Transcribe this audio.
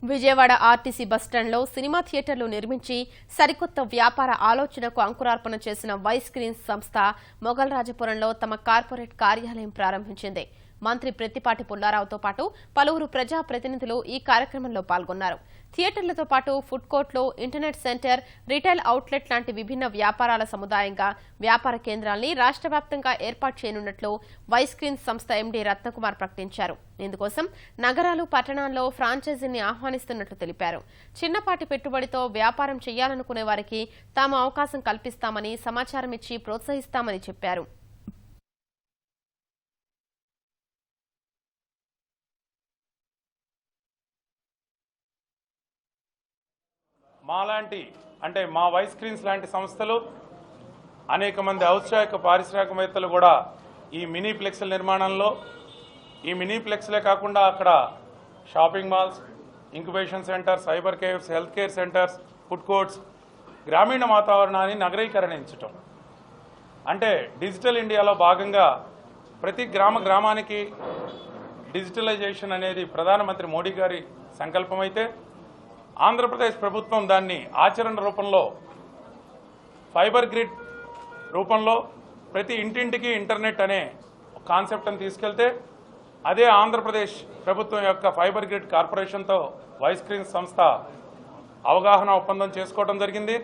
Vijayawada RTC బస్టాండ్లో cinema థియేటర్లు నిర్మించి సరికొత్త వ్యాపార ఆలోచనకు అంకురార్పణ చేసిన వైస్క్రీన్స్ సంస్థ మొగల్రాజపురంలో తమ కార్పొరేట్ కార్యాలయం ప్రారంభించింది. మంత్రి ప్రత్తిపాటి పుల్లారావుతో పాటు పలువురు ప్రజాప్రతినిధులు ఈ కార్యక్రమంలో పాల్గొన్నారు. థియేటర్లతో పాటు ఫుడ్ కోర్టులు, ఇంటర్నెట్ సెంటర్, రిటైల్ అవుట్లెట్ లాంటి విభిన్న వ్యాపారాల సముదాయంగా వ్యాపార కేంద్రాల్ని రాష్ట్ర వ్యాప్తంగా ఏర్పాటు చేయనున్నట్లు వైస్క్రీన్స్ సంస్థ ఎండీ రత్నకుమార్ ప్రకటించారు. ఇందుకోసం నగరాలు, పట్టణాల్లో ఫ్రాంచైజీని ఆహ్వానిస్తున్నట్లు తెలిపారు. చిన్నపాటి పెట్టుబడితో వ్యాపారం చేయాలనుకునే వారికి తాము అవకాశం కల్పిస్తామని, సమాచారం ఇచ్చి ప్రోత్సహిస్తామని చెప్పారు. మా వైస్క్రీన్స్ లాంటి సంస్థలు అనేక మంది ఔత్సాహిక పారిశ్రామికవేత్తలు కూడా ఈ మినీ ఫ్లెక్స్ల నిర్మాణంలో, ఈ మినీ ఫ్లెక్స్లే కాకుండా అక్కడ shopping malls, incubation centres, cyber caves, health care centres, food courts, గ్రామీణ వాతావరణాన్ని నగరీకరణించటం అంటే డిజిటల్ ఇండియాలో భాగంగా ప్రతి గ్రామానికి డిజిటలైజేషన్ అనేది ప్రధానమంత్రి మోడీ గారి సంకల్పమైతే ఆంధ్రప్రదేశ్ ప్రభుత్వం దాన్ని ఆచరణ రూపంలో ఫైబర్ గ్రిడ్ రూపంలో ప్రతి ఇంటింటికి ఇంటర్నెట్ అనే కాన్సెప్ట్ని తీసుకెళ్తే అదే ఆంధ్రప్రదేశ్ ప్రభుత్వం యొక్క ఫైబర్ గ్రిడ్ కార్పొరేషన్తో వైస్క్రీన్స్ సంస్థ అవగాహన ఒప్పందం చేసుకోవడం జరిగింది.